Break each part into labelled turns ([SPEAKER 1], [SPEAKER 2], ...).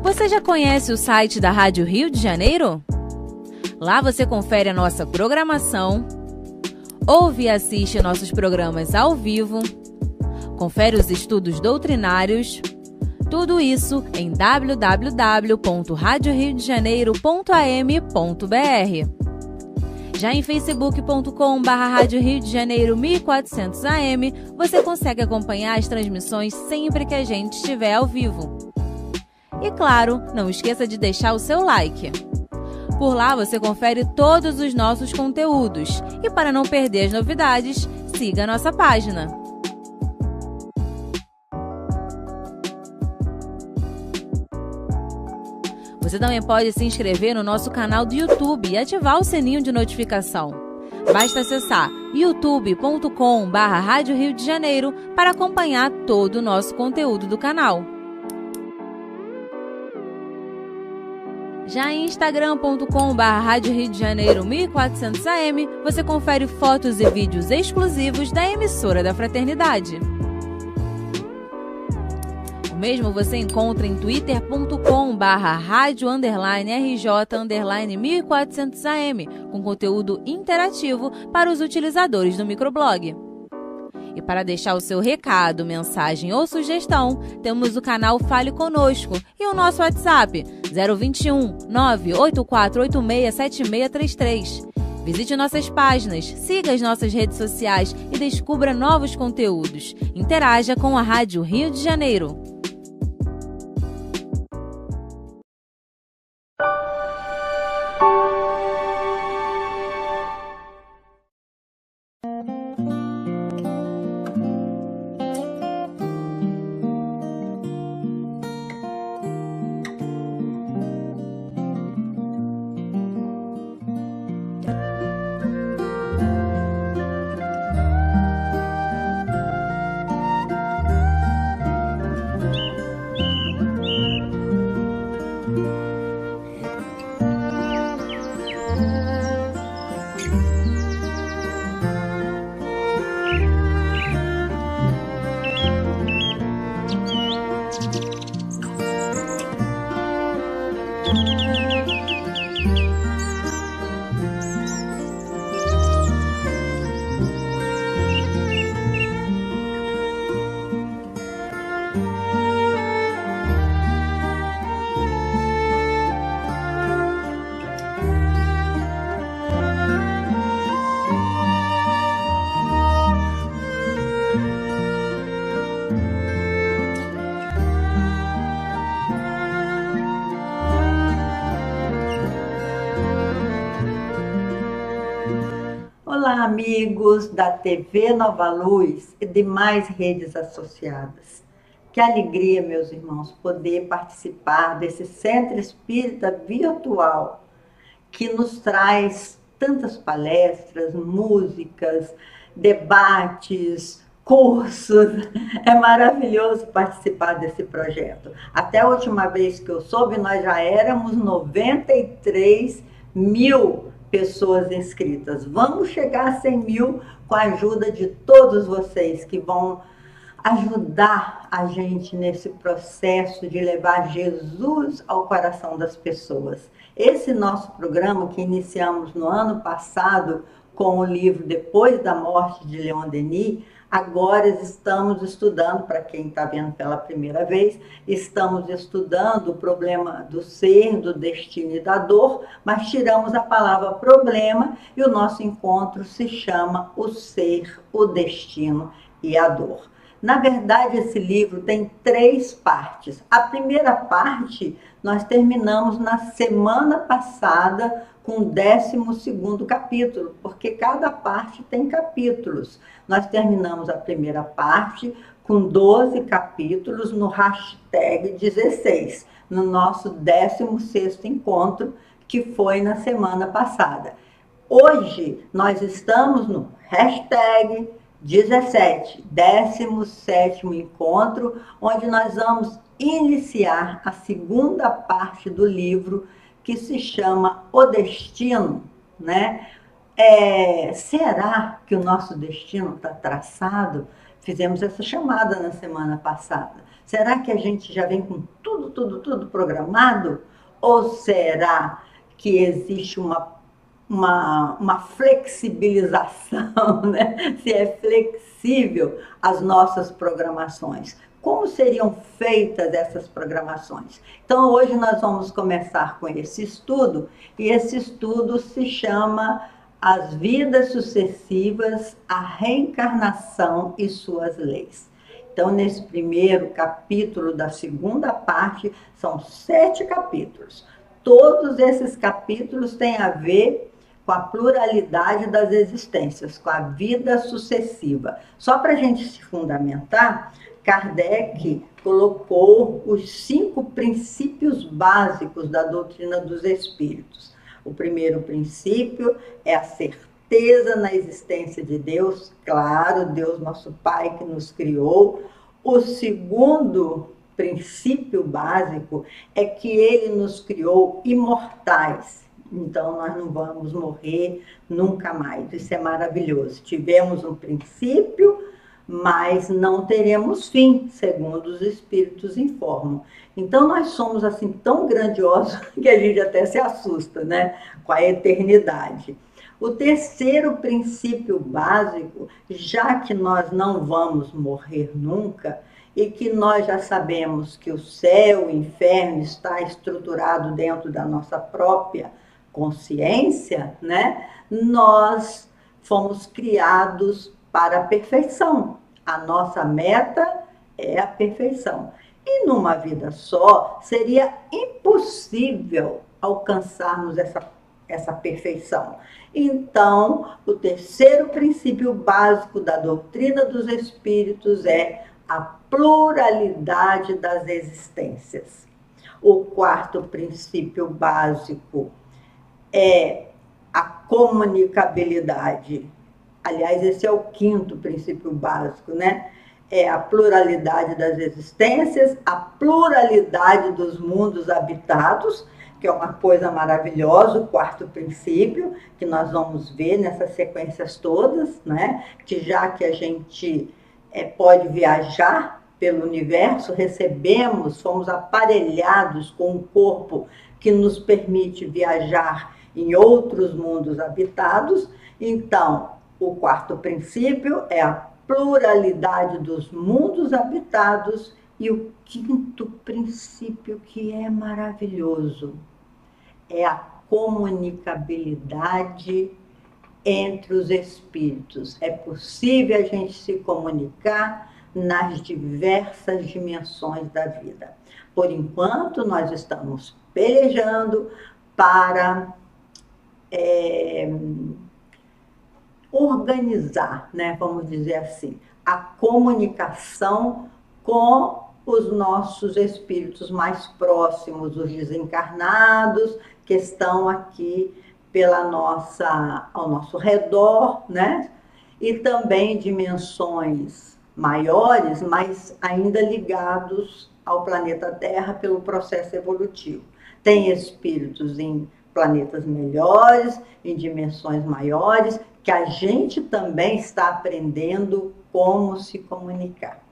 [SPEAKER 1] Você já conhece o site da Rádio Rio de Janeiro? Lá você confere a nossa programação, ouve e assiste nossos programas ao vivo, confere os estudos doutrinários, tudo isso em www.radioriodejaneiro.am.br. Já em facebook.com/Rádio Rio de Janeiro 1400 AM, você consegue acompanhar as transmissões sempre que a gente estiver ao vivo. E claro, não esqueça de deixar o seu like. Por lá você confere todos os nossos conteúdos. E para não perder as novidades, siga a nossa página. Você também pode se inscrever no nosso canal do YouTube e ativar o sininho de notificação. Basta acessar youtube.com/Rádio Rio de Janeiro para acompanhar todo o nosso conteúdo do canal. Já em instagram.com/Rádio Rio de Janeiro 1400 AM, você confere fotos e vídeos exclusivos da emissora da Fraternidade. O mesmo você encontra em twitter.com/Rádio_RJ_1400 AM, com conteúdo interativo para os utilizadores do microblog. E para deixar o seu recado, mensagem ou sugestão, temos o canal Fale Conosco e o nosso WhatsApp 021 984867633. Visite nossas páginas, siga as nossas redes sociais e descubra novos conteúdos. Interaja com a Rádio Rio de Janeiro.
[SPEAKER 2] Olá, amigos da TV Nova Luz e demais redes associadas. Que alegria, meus irmãos, poder participar desse Centro Espírita virtual que nos traz tantas palestras, músicas, debates, cursos. É maravilhoso participar desse projeto. Até a última vez que eu soube, nós já éramos 93 mil pessoas inscritas. Vamos chegar a 100 mil com a ajuda de todos vocês que vão ajudar a gente nesse processo de levar Jesus ao coração das pessoas. Esse nosso programa que iniciamos no ano passado com o livro Depois da Morte de Leon Denis, agora estamos estudando, para quem está vendo pela primeira vez, estamos estudando o problema do ser, do destino e da dor, mas tiramos a palavra problema e o nosso encontro se chama O Ser, o Destino e a Dor. Na verdade, esse livro tem 3 partes. A primeira parte nós terminamos na semana passada com o 12º capítulo, porque cada parte tem capítulos. Nós terminamos a primeira parte com 12 capítulos no hashtag 16, no nosso 16º encontro, que foi na semana passada. Hoje nós estamos no hashtag 17, 17º encontro, onde nós vamos iniciar a segunda parte do livro, que se chama O Destino, né? Será que o nosso destino está traçado? Fizemos essa chamada na semana passada. Será que a gente já vem com tudo programado? Ou será que existe uma flexibilização, né? Se é flexível as nossas programações? Como seriam feitas essas programações? Então, hoje nós vamos começar com esse estudo, e esse estudo se chama As Vidas Sucessivas, a Reencarnação e Suas Leis. Então, nesse primeiro capítulo da segunda parte, são 7 capítulos. Todos esses capítulos têm a ver com a pluralidade das existências, com a vida sucessiva. Só para a gente se fundamentar, Kardec colocou os 5 princípios básicos da doutrina dos espíritos. O primeiro princípio é a certeza na existência de Deus, claro, Deus nosso Pai que nos criou. O segundo princípio básico é que Ele nos criou imortais. Então, nós não vamos morrer nunca mais. Isso é maravilhoso. Tivemos um princípio, mas não teremos fim, segundo os espíritos informam. Então, nós somos assim tão grandiosos que a gente até se assusta, né? Com a eternidade. O terceiro princípio básico, já que nós não vamos morrer nunca, e que nós já sabemos que o céu, o inferno está estruturado dentro da nossa própria consciência, né? Nós fomos criados para a perfeição. A nossa meta é a perfeição. E numa vida só, seria impossível alcançarmos essa perfeição. Então, o terceiro princípio básico da doutrina dos espíritos é a pluralidade das existências. O quarto princípio básico é a comunicabilidade. Aliás, esse é o quinto princípio básico, né? É a pluralidade das existências, a pluralidade dos mundos habitados, que é uma coisa maravilhosa, o quarto princípio, que nós vamos ver nessas sequências todas, né? Que já que a gente pode viajar pelo universo, somos aparelhados com um corpo que nos permite viajar em outros mundos habitados. Então, o quarto princípio é a pluralidade dos mundos habitados, e o quinto princípio, que é maravilhoso, é a comunicabilidade entre os espíritos. É possível a gente se comunicar nas diversas dimensões da vida. Por enquanto, nós estamos pelejando para organizar, né, vamos dizer assim, a comunicação com os nossos espíritos mais próximos, os desencarnados, que estão aqui ao nosso redor, né? E também dimensões maiores, mas ainda ligados ao planeta Terra pelo processo evolutivo. Tem espíritos em planetas melhores, em dimensões maiores, que a gente também está aprendendo como se comunicar.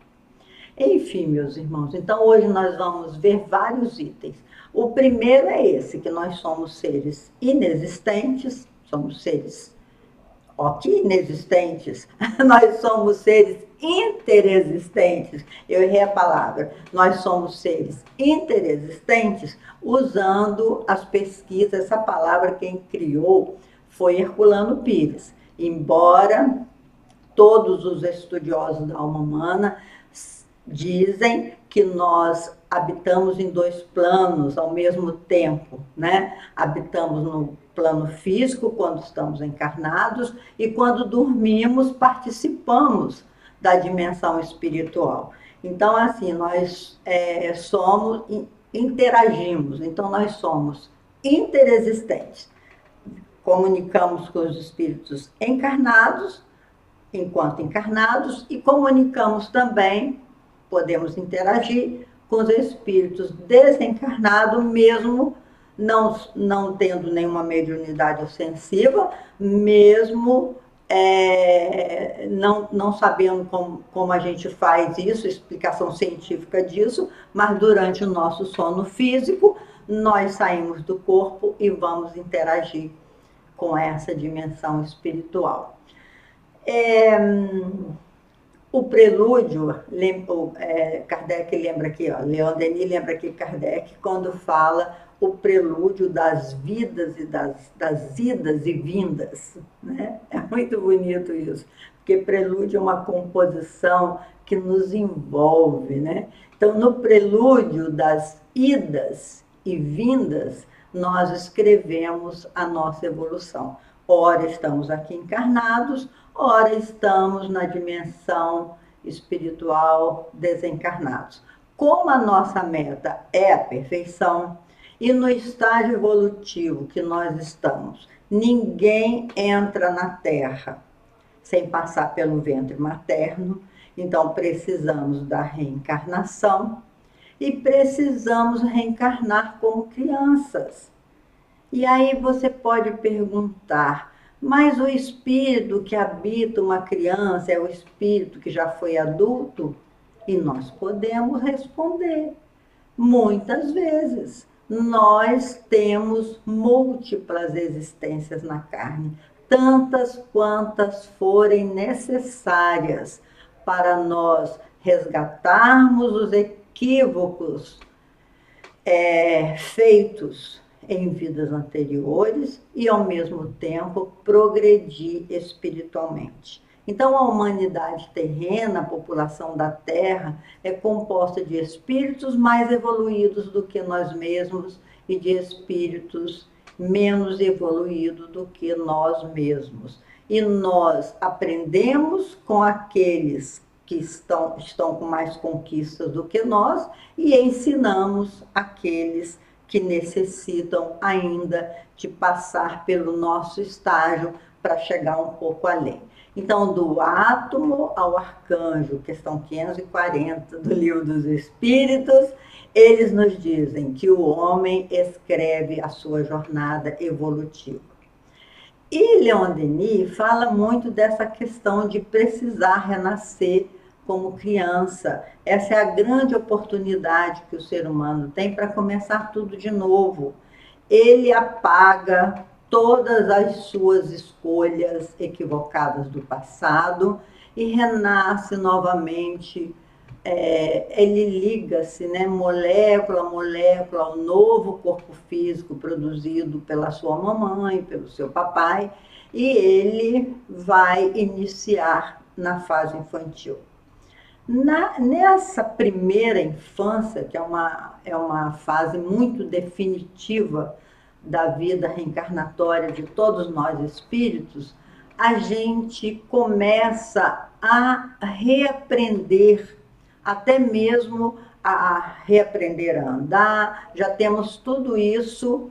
[SPEAKER 2] Enfim, meus irmãos, então hoje nós vamos ver vários itens. O primeiro é esse, que nós somos seres inexistentes, somos seres, que inexistentes, nós somos seres interexistentes, eu errei a palavra, nós somos seres interexistentes, usando as pesquisas, essa palavra quem criou foi Herculano Pires, embora todos os estudiosos da alma humana dizem que nós habitamos em 2 planos ao mesmo tempo, né? Habitamos no plano físico quando estamos encarnados e quando dormimos participamos da dimensão espiritual. Então, assim, nós interagimos, então nós somos interexistentes. Comunicamos com os espíritos encarnados, enquanto encarnados, e comunicamos também, podemos interagir com os espíritos desencarnados, mesmo não tendo nenhuma mediunidade ostensiva, mesmo não sabendo como a gente faz isso, explicação científica disso, mas durante o nosso sono físico, nós saímos do corpo e vamos interagir com essa dimensão espiritual. O prelúdio, Kardec lembra aqui, Leon Denis lembra aqui Kardec, quando fala o prelúdio das vidas e das idas e vindas, né? É muito bonito isso, porque prelúdio é uma composição que nos envolve, né? Então, no prelúdio das idas e vindas, nós escrevemos a nossa evolução. Ora estamos aqui encarnados, ora estamos na dimensão espiritual desencarnados. Como a nossa meta é a perfeição, e no estágio evolutivo que nós estamos, ninguém entra na Terra sem passar pelo ventre materno, então precisamos da reencarnação e precisamos reencarnar como crianças. E aí você pode perguntar, mas o espírito que habita uma criança é o espírito que já foi adulto? E nós podemos responder, muitas vezes. Nós temos múltiplas existências na carne, tantas quantas forem necessárias para nós resgatarmos os equívocos feitos em vidas anteriores e, ao mesmo tempo, progredir espiritualmente. Então, a humanidade terrena, a população da Terra, é composta de espíritos mais evoluídos do que nós mesmos e de espíritos menos evoluídos do que nós mesmos. E nós aprendemos com aqueles que estão com mais conquistas do que nós e ensinamos aqueles que necessitam ainda de passar pelo nosso estágio para chegar um pouco além. Então, do átomo ao arcanjo, questão 540 do Livro dos Espíritos, eles nos dizem que o homem escreve a sua jornada evolutiva. E Leon Denis fala muito dessa questão de precisar renascer como criança. Essa é a grande oportunidade que o ser humano tem para começar tudo de novo. Ele apaga todas as suas escolhas equivocadas do passado e renasce novamente. Ele liga-se, né, molécula a molécula, ao novo corpo físico produzido pela sua mamãe, pelo seu papai, e ele vai iniciar na fase infantil. Nessa primeira infância, que é uma fase muito definitiva da vida reencarnatória de todos nós espíritos, a gente começa a reaprender, até mesmo a reaprender a andar. Já temos tudo isso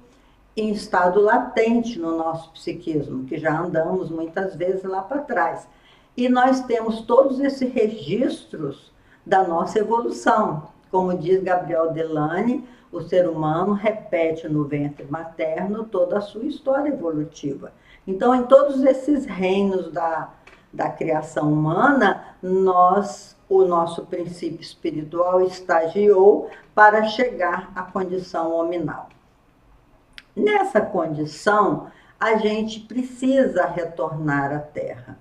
[SPEAKER 2] em estado latente no nosso psiquismo, que já andamos muitas vezes lá para trás. E nós temos todos esses registros da nossa evolução. Como diz Gabriel Delane, o ser humano repete no ventre materno toda a sua história evolutiva. Então, em todos esses reinos da criação humana, o nosso princípio espiritual estagiou para chegar à condição hominal. Nessa condição, a gente precisa retornar à Terra.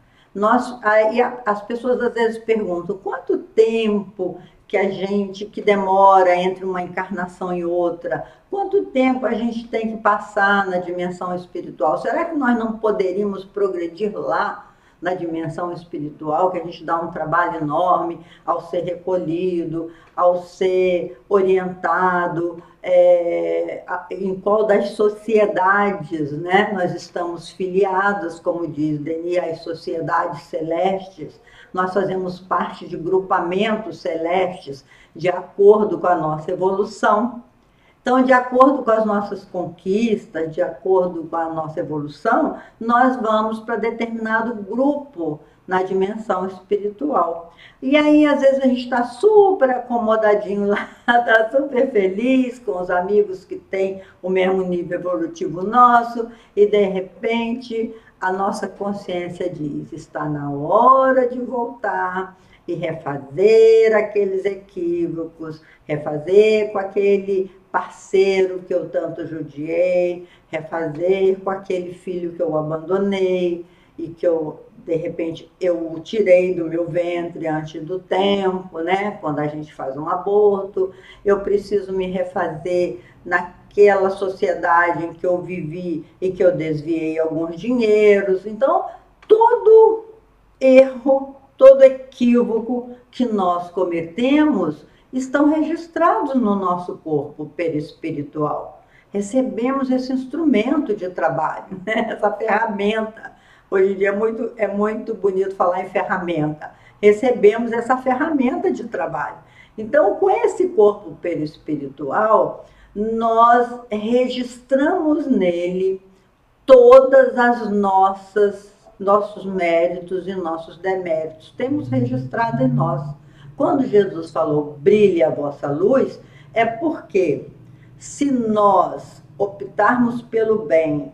[SPEAKER 2] Aí as pessoas às vezes perguntam quanto tempo que demora entre uma encarnação e outra, quanto tempo a gente tem que passar na dimensão espiritual? Será que nós não poderíamos progredir lá na dimensão espiritual, que a gente dá um trabalho enorme ao ser recolhido, ao ser orientado, em qual das sociedades, né, nós estamos filiados, como diz Denis, às sociedades celestes. Nós fazemos parte de grupamentos celestes de acordo com a nossa evolução. Então, de acordo com as nossas conquistas, de acordo com a nossa evolução, nós vamos para determinado grupo na dimensão espiritual. E aí, às vezes, a gente está super acomodadinho lá, está super feliz com os amigos que têm o mesmo nível evolutivo nosso, e de repente a nossa consciência diz: está na hora de voltar e refazer aqueles equívocos, refazer com aquele parceiro que eu tanto judiei, refazer com aquele filho que eu abandonei e que eu, de repente, eu o tirei do meu ventre antes do tempo, né? Quando a gente faz um aborto, eu preciso me refazer naquela sociedade em que eu vivi e que eu desviei alguns dinheiros. Então, todo erro, todo equívoco que nós cometemos estão registrados no nosso corpo perispiritual. Recebemos esse instrumento de trabalho, né? Essa ferramenta. Hoje em dia é muito bonito falar em ferramenta. Recebemos essa ferramenta de trabalho. Então, com esse corpo perispiritual, nós registramos nele todas as nossos méritos e nossos deméritos. Temos registrado em nós. Quando Jesus falou, brilhe a vossa luz, é porque se nós optarmos pelo bem,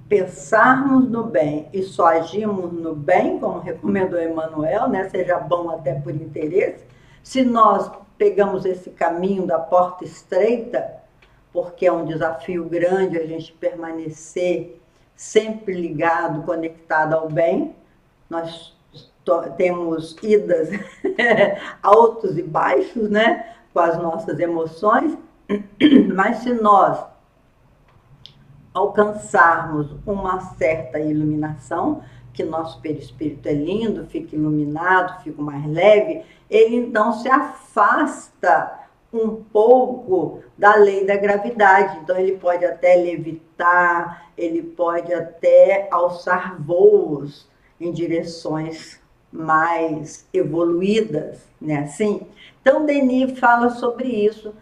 [SPEAKER 2] pensarmos no bem e só agimos no bem, como recomendou Emmanuel, né? Seja bom até por interesse, se nós pegamos esse caminho da porta estreita, porque é um desafio grande a gente permanecer sempre ligado, conectado ao bem, nós temos idas altos e baixos, né? Com as nossas emoções, mas se nós alcançarmos uma certa iluminação, que nosso perispírito é lindo, fica iluminado, fica mais leve, ele então se afasta um pouco da lei da gravidade. Então ele pode até levitar, ele pode até alçar voos em direções mais evoluídas, né? Assim, então Denis fala sobre isso,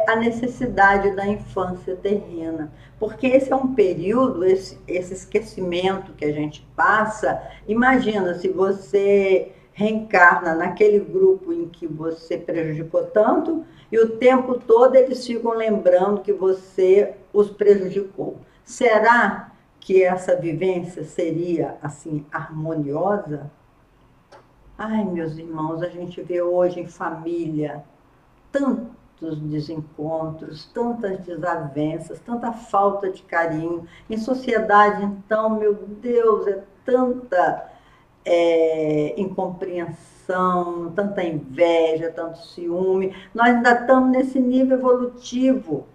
[SPEAKER 2] a necessidade da infância terrena, porque esse é um período, esse esquecimento que a gente passa. Imagina se você reencarna naquele grupo em que você prejudicou tanto e o tempo todo eles ficam lembrando que você os prejudicou. Será que essa vivência seria assim harmoniosa? Ai, meus irmãos, a gente vê hoje em família tantos desencontros, tantas desavenças, tanta falta de carinho. Em sociedade, então, meu Deus, é tanta incompreensão, tanta inveja, tanto ciúme. Nós ainda estamos nesse nível evolutivo.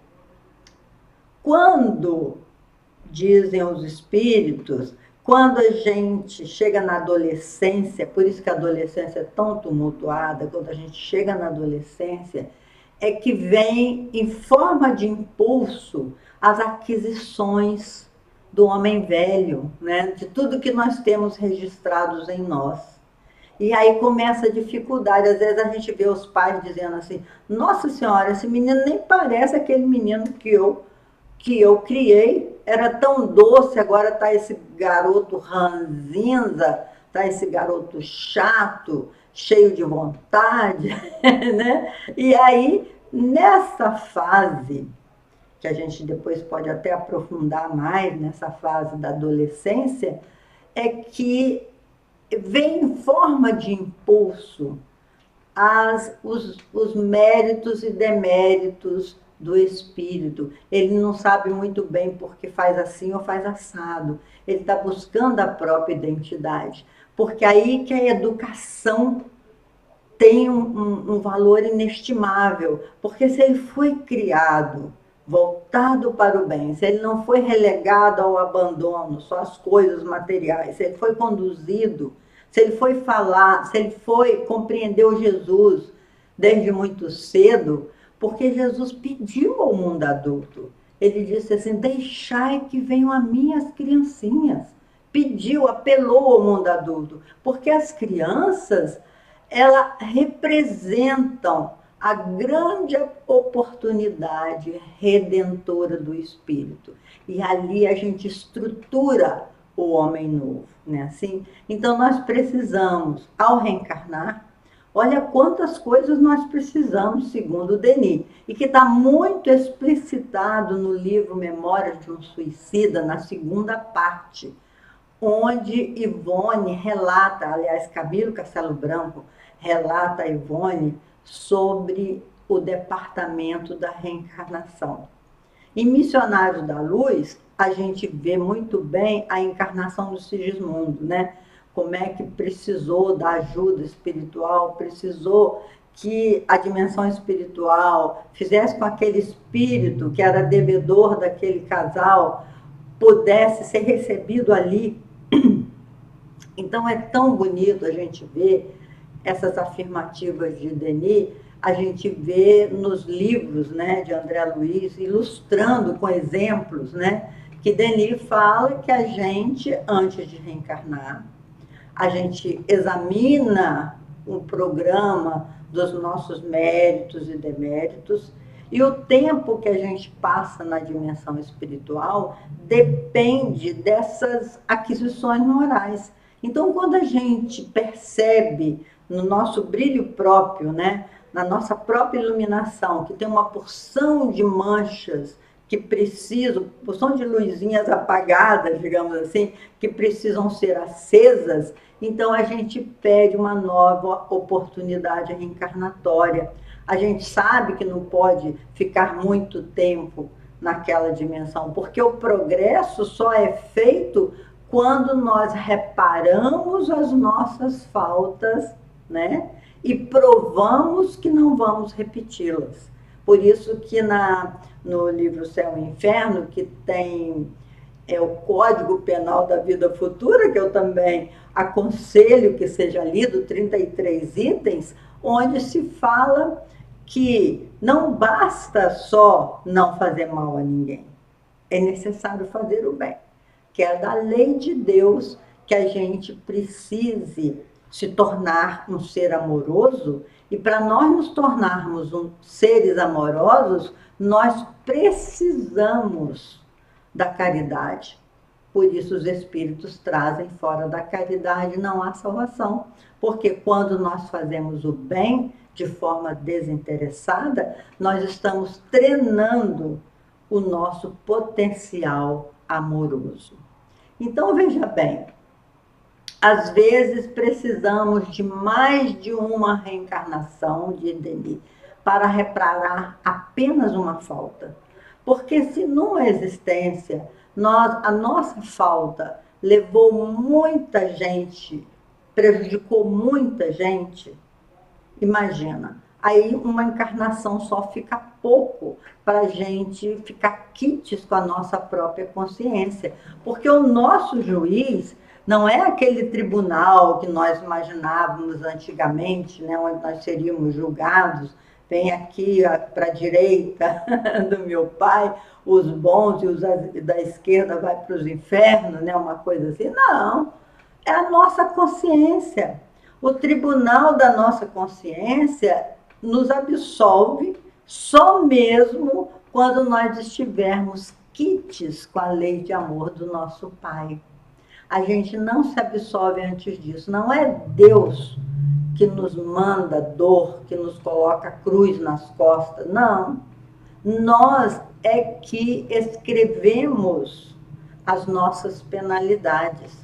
[SPEAKER 2] Quando, dizem os espíritos, quando a gente chega na adolescência, por isso que a adolescência é tão tumultuada, quando a gente chega na adolescência, é que vem em forma de impulso as aquisições do homem velho, né? De tudo que nós temos registrados em nós. E aí começa a dificuldade. Às vezes a gente vê os pais dizendo assim: nossa senhora, esse menino nem parece aquele menino que eu criei, era tão doce, agora está esse garoto ranzinza, está esse garoto chato, cheio de vontade, né? E aí, nessa fase, que a gente depois pode até aprofundar mais, nessa fase da adolescência, é que vem em forma de impulso os méritos e deméritos do espírito. Ele não sabe muito bem porque faz assim ou faz assado. Ele está buscando a própria identidade. Porque aí que a educação tem um valor inestimável. Porque se ele foi criado voltado para o bem, se ele não foi relegado ao abandono, só as coisas materiais, se ele foi conduzido, se ele foi falar, se ele foi compreendeu Jesus desde muito cedo, porque Jesus pediu ao mundo adulto. Ele disse assim: deixai que venham a mim as criancinhas. Pediu, apelou ao mundo adulto, porque as crianças, elas representam a grande oportunidade redentora do espírito. E ali a gente estrutura o homem novo, né? Assim, então nós precisamos, ao reencarnar, olha quantas coisas nós precisamos, segundo o Denis, e que está muito explicitado no livro Memórias de um Suicida, na segunda parte, onde Ivone relata, aliás, Camilo Castelo Branco relata a Ivone sobre o departamento da reencarnação. Em Missionários da Luz, a gente vê muito bem a encarnação do Sigismundo, né? Como é que precisou da ajuda espiritual, precisou que a dimensão espiritual fizesse com aquele espírito que era devedor daquele casal pudesse ser recebido ali. Então é tão bonito a gente ver essas afirmativas de Denis, a gente vê nos livros, né, de André Luiz, ilustrando com exemplos, né, que Denis fala que a gente, antes de reencarnar, a gente examina um programa dos nossos méritos e deméritos, e o tempo que a gente passa na dimensão espiritual depende dessas aquisições morais. Então, quando a gente percebe no nosso brilho próprio, né, na nossa própria iluminação, que tem uma porção de manchas que precisam, porção de luzinhas apagadas, digamos assim, que precisam ser acesas, então a gente pede uma nova oportunidade reencarnatória. A gente sabe que não pode ficar muito tempo naquela dimensão, porque o progresso só é feito quando nós reparamos as nossas faltas, né? E provamos que não vamos repeti-las. Por isso que no livro Céu e Inferno, que tem o Código Penal da Vida Futura, que eu também aconselho que seja lido, 33 itens, onde se fala que não basta só não fazer mal a ninguém, é necessário fazer o bem, que é da lei de Deus que a gente precise se tornar um ser amoroso, e para nós nos tornarmos seres amorosos, nós precisamos da caridade. Por isso os espíritos trazem fora da caridade não há salvação, porque quando nós fazemos o bem de forma desinteressada, nós estamos treinando o nosso potencial amoroso. Então veja bem, às vezes precisamos de mais de uma reencarnação de Denis para reparar apenas uma falta. Porque se numa existência a nossa falta levou muita gente, prejudicou muita gente, imagina, aí uma encarnação só fica pouco para a gente ficar quites com a nossa própria consciência. Porque o nosso juiz não é aquele tribunal que nós imaginávamos antigamente, né, onde nós seríamos julgados. Vem aqui para a direita do meu pai, os bons e os da esquerda vai para os infernos, né, uma coisa assim. Não, é a nossa consciência. O tribunal da nossa consciência nos absolve só mesmo quando nós estivermos quites com a lei de amor do nosso Pai. A gente não se absolve antes disso. Não é Deus que nos manda dor, que nos coloca cruz nas costas. Não. Nós é que escrevemos as nossas penalidades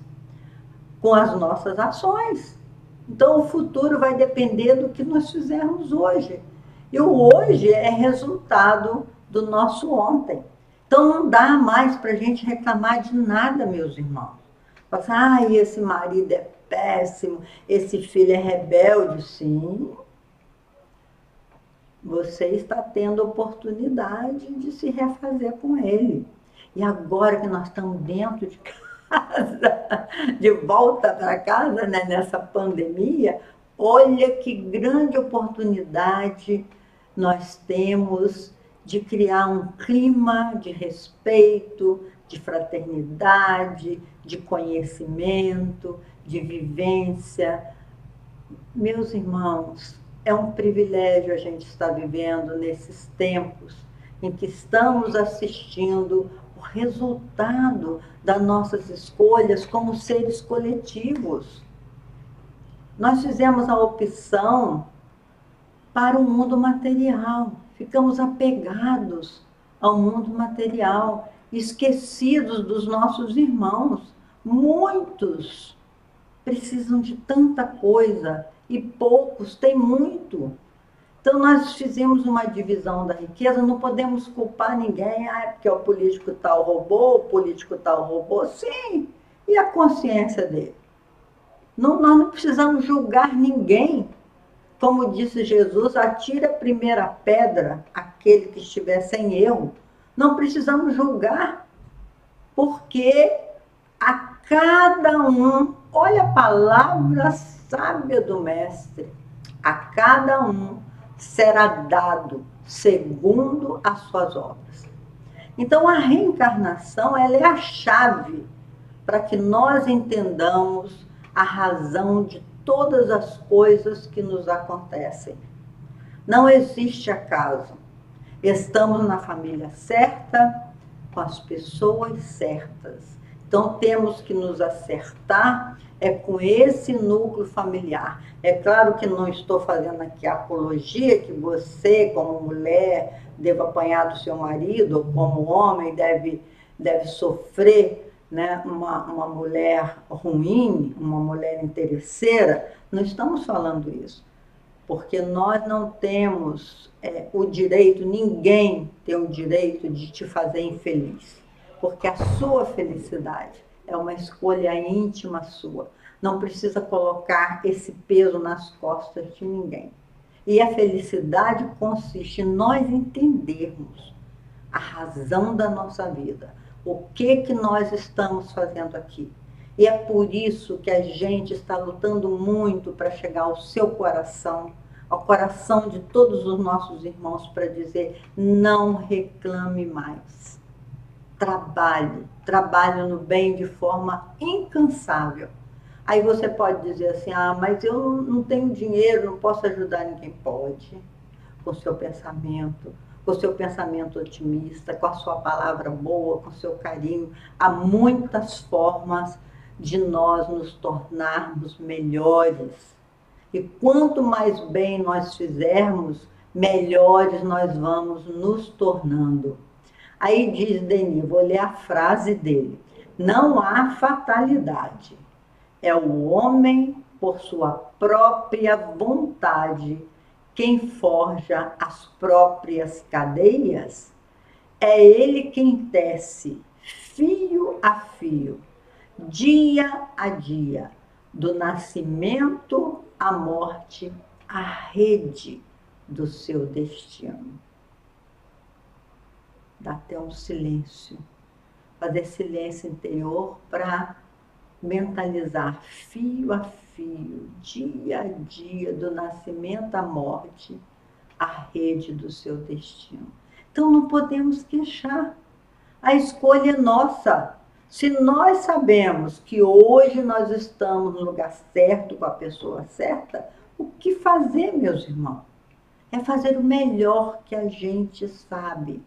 [SPEAKER 2] com as nossas ações. Então, o futuro vai depender do que nós fizermos hoje. E o hoje é resultado do nosso ontem. Então, não dá mais para a gente reclamar de nada, meus irmãos. Falar assim, esse marido é péssimo, esse filho é rebelde. Sim, você está tendo oportunidade de se refazer com ele. E agora que nós estamos dentro de casa, de volta para casa, né, nessa pandemia, olha que grande oportunidade nós temos de criar um clima de respeito, de fraternidade, de conhecimento, de vivência. Meus irmãos, é um privilégio a gente estar vivendo nesses tempos em que estamos assistindo o resultado das nossas escolhas como seres coletivos. Nós fizemos a opção para o mundo material, ficamos apegados ao mundo material, esquecidos dos nossos irmãos. Muitos precisam de tanta coisa e poucos têm muito. Então, nós fizemos uma divisão da riqueza, não podemos culpar ninguém, porque o político tal roubou, o político tal roubou. Sim, e a consciência dele? Não, nós não precisamos julgar ninguém. Como disse Jesus, atire a primeira pedra aquele que estiver sem erro. Não precisamos julgar, porque a cada um, olha a palavra sábia do Mestre, a cada um será dado segundo as suas obras. Então, a reencarnação, ela é a chave para que nós entendamos a razão de todas as coisas que nos acontecem. Não existe acaso. Estamos na família certa, com as pessoas certas. Então, temos que nos acertar com esse núcleo familiar. É claro que não estou fazendo aqui a apologia que você, como mulher, deva apanhar do seu marido, ou como homem, deve sofrer, né, uma mulher ruim, uma mulher interesseira. Não estamos falando isso, porque nós não temos o direito, ninguém tem o direito de te fazer infeliz, porque a sua felicidade é uma escolha íntima sua. Não precisa colocar esse peso nas costas de ninguém. E a felicidade consiste em nós entendermos a razão da nossa vida, o que nós estamos fazendo aqui. E é por isso que a gente está lutando muito para chegar ao seu coração, ao coração de todos os nossos irmãos, para dizer: não reclame mais. Trabalhe no bem de forma incansável. Aí você pode dizer assim: mas eu não tenho dinheiro, não posso ajudar ninguém. Pode, com o seu pensamento otimista, com a sua palavra boa, com o seu carinho. Há muitas formas de nós nos tornarmos melhores. E quanto mais bem nós fizermos, melhores nós vamos nos tornando. Aí diz Denis, vou ler a frase dele: não há fatalidade. É o homem, por sua própria vontade, quem forja as próprias cadeias. É ele quem tece, fio a fio, dia a dia, do nascimento à morte, a rede do seu destino. Dá até um silêncio, fazer silêncio interior para mentalizar fio a fio, dia a dia, do nascimento à morte, a rede do seu destino. Então não podemos queixar. A escolha é nossa. Se nós sabemos que hoje nós estamos no lugar certo, com a pessoa certa, o que fazer, meus irmãos? É fazer o melhor que a gente sabe.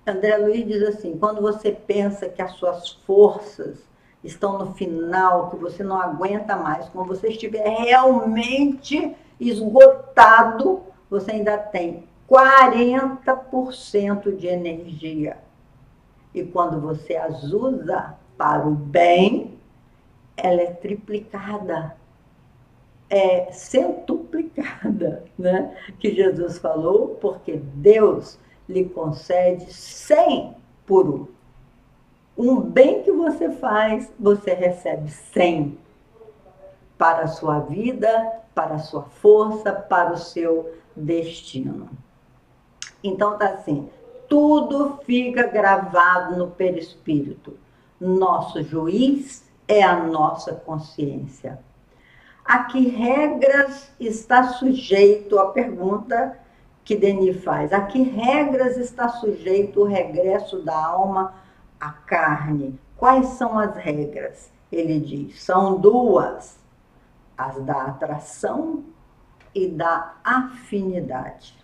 [SPEAKER 2] André Luiz diz assim: quando você pensa que as suas forças estão no final, que você não aguenta mais, quando você estiver realmente esgotado, você ainda tem 40% de energia. E quando você as usa para o bem, ela é triplicada, é centuplicada, né? Que Jesus falou, porque Deus lhe concede 100 por 1. Um bem que você faz, você recebe 100 para a sua vida, para a sua força, para o seu destino. Então tá assim, tudo fica gravado no perispírito. Nosso juiz é a nossa consciência. A que regras está sujeito, a pergunta que Denis faz, a que regras está sujeito o regresso da alma à carne? Quais são as regras? Ele diz, são duas, as da atração e da afinidade.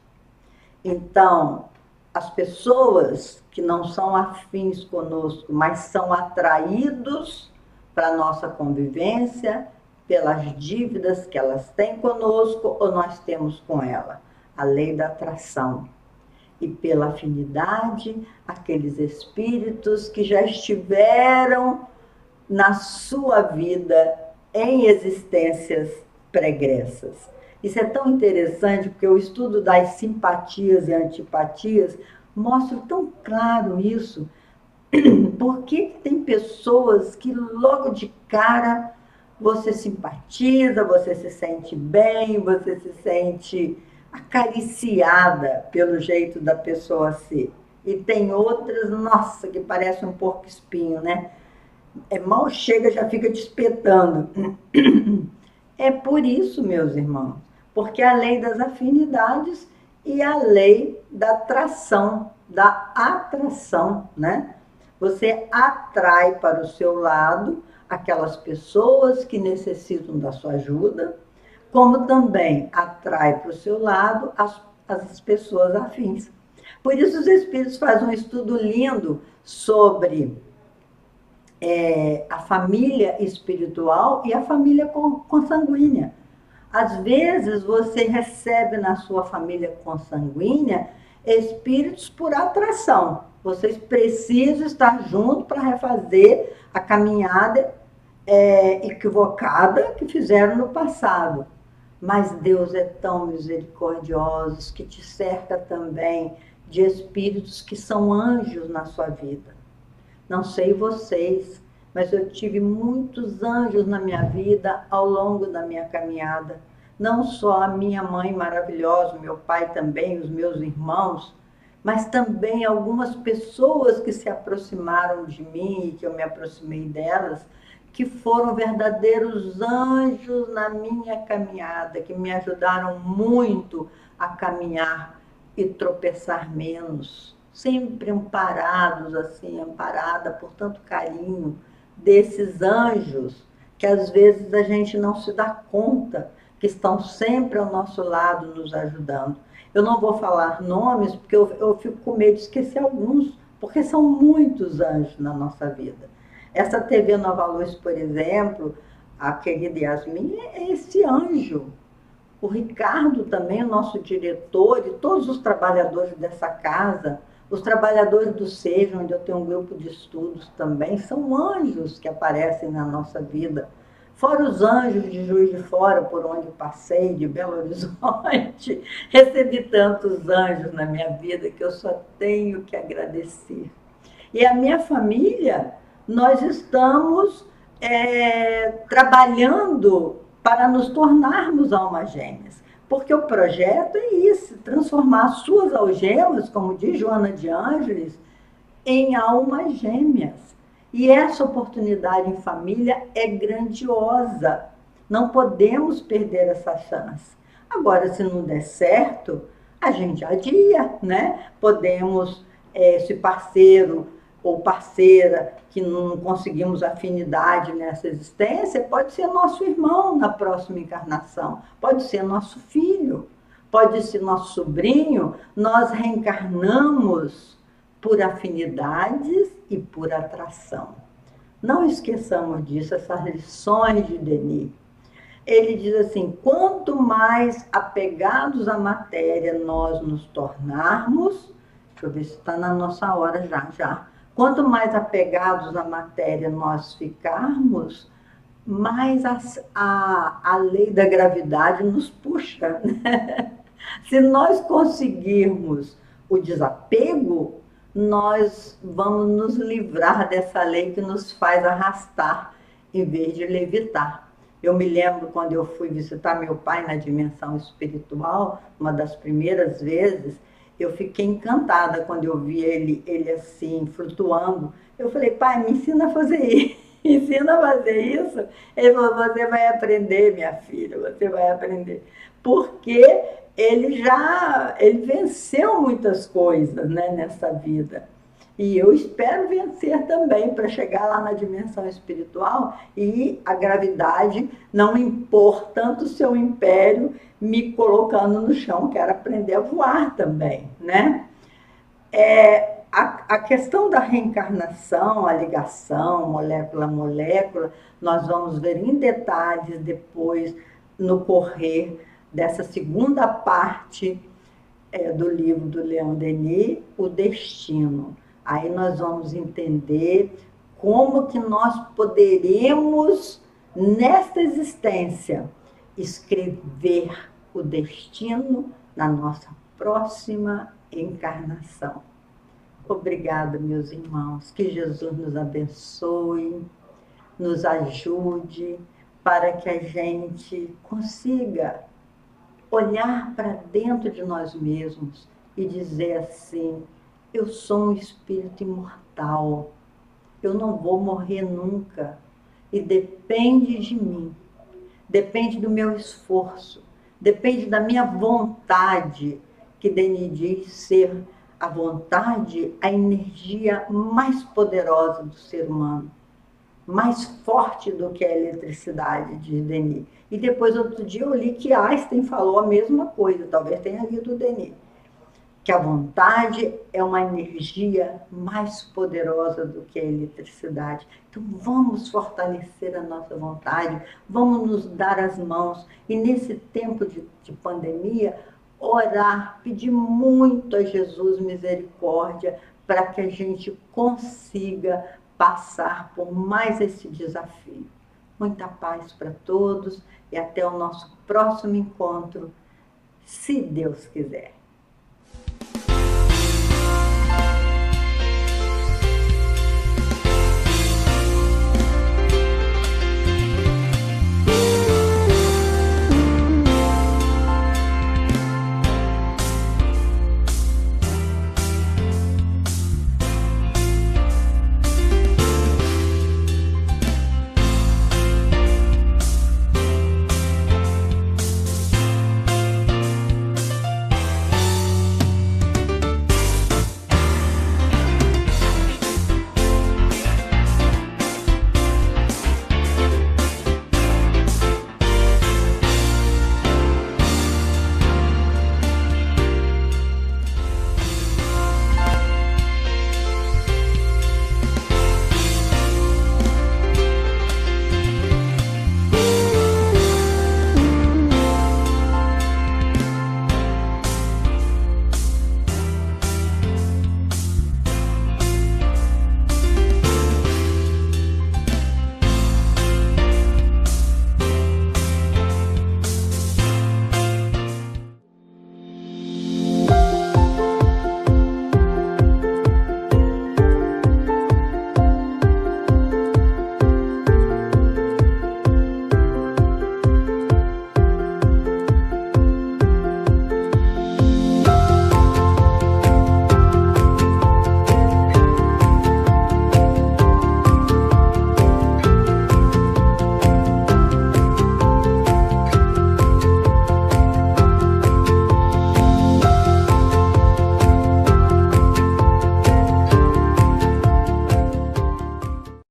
[SPEAKER 2] Então, as pessoas que não são afins conosco, mas são atraídos para a nossa convivência pelas dívidas que elas têm conosco ou nós temos com ela. A lei da atração. E pela afinidade, aqueles espíritos que já estiveram na sua vida em existências pregressas. Isso é tão interessante, porque o estudo das simpatias e antipatias mostra tão claro isso. Porque tem pessoas que logo de cara você simpatiza, você se sente bem, você se sente acariciada pelo jeito da pessoa ser. E tem outras, nossa, que parece um porco-espinho, né? Mal chega, já fica te espetando. É por isso, meus irmãos, porque a lei das afinidades e a lei da atração, né? Você atrai para o seu lado aquelas pessoas que necessitam da sua ajuda, como também atrai para o seu lado as pessoas afins. Por isso os espíritos fazem um estudo lindo sobre a família espiritual e a família consanguínea. Às vezes você recebe na sua família consanguínea espíritos por atração. Vocês precisam estar juntos para refazer a caminhada equivocada que fizeram no passado. Mas Deus é tão misericordioso que te cerca também de espíritos que são anjos na sua vida. Não sei vocês, mas eu tive muitos anjos na minha vida ao longo da minha caminhada. Não só a minha mãe maravilhosa, meu pai também, os meus irmãos, mas também algumas pessoas que se aproximaram de mim e que eu me aproximei delas, que foram verdadeiros anjos na minha caminhada, que me ajudaram muito a caminhar e tropeçar menos. Sempre amparados, assim, amparada por tanto carinho desses anjos, que às vezes a gente não se dá conta, que estão sempre ao nosso lado nos ajudando. Eu não vou falar nomes, porque eu fico com medo de esquecer alguns, porque são muitos anjos na nossa vida. Essa TV Nova Luz, por exemplo, a querida Yasmin, é esse anjo. O Ricardo também, o nosso diretor, e todos os trabalhadores dessa casa, os trabalhadores do SEJA, onde eu tenho um grupo de estudos também, são anjos que aparecem na nossa vida. Fora os anjos de Juiz de Fora, por onde passei, de Belo Horizonte, recebi tantos anjos na minha vida que eu só tenho que agradecer. E a minha família, nós estamos trabalhando para nos tornarmos almas gêmeas. Porque o projeto é isso, transformar as suas algemas, como diz Joana de Ângeles, em almas gêmeas. E essa oportunidade em família é grandiosa. Não podemos perder essa chance. Agora, se não der certo, a gente adia, né? Podemos, esse parceiro ou parceira que não conseguimos afinidade nessa existência, pode ser nosso irmão na próxima encarnação, pode ser nosso filho, pode ser nosso sobrinho. Nós reencarnamos por afinidades e por atração. Não esqueçamos disso, essas lições de Denis. Ele diz assim: quanto mais apegados à matéria nós nos tornarmos, deixa eu ver se está na nossa hora já. Quanto mais apegados à matéria nós ficarmos, mais a lei da gravidade nos puxa, né? Se nós conseguirmos o desapego, nós vamos nos livrar dessa lei que nos faz arrastar em vez de levitar. Eu me lembro quando eu fui visitar meu pai na dimensão espiritual, uma das primeiras vezes, eu fiquei encantada quando eu vi ele assim, flutuando. Eu falei: pai, me ensina a fazer isso, ensina a fazer isso. Ele falou: você vai aprender, minha filha, você vai aprender. Porque ele venceu muitas coisas, né, nessa vida. E eu espero vencer também para chegar lá na dimensão espiritual e a gravidade não impor tanto o seu império me colocando no chão. Quero aprender a voar também, né? A questão da reencarnação, a ligação, molécula a molécula, nós vamos ver em detalhes depois, no correr dessa segunda parte do livro do Leon Denis, O Destino. Aí nós vamos entender como que nós poderemos, nesta existência, escrever o destino na nossa próxima encarnação. Obrigada, meus irmãos. Que Jesus nos abençoe, nos ajude para que a gente consiga olhar para dentro de nós mesmos e dizer assim: eu sou um espírito imortal, eu não vou morrer nunca e depende de mim, depende do meu esforço, depende da minha vontade, que Denis diz ser a vontade, a energia mais poderosa do ser humano, mais forte do que a eletricidade, diz Denis. E depois, outro dia, eu li que Einstein falou a mesma coisa, talvez tenha lido o Denis, que a vontade é uma energia mais poderosa do que a eletricidade. Então, vamos fortalecer a nossa vontade, vamos nos dar as mãos. E nesse tempo de pandemia, orar, pedir muito a Jesus misericórdia para que a gente consiga passar por mais esse desafio. Muita paz para todos e até o nosso próximo encontro, se Deus quiser.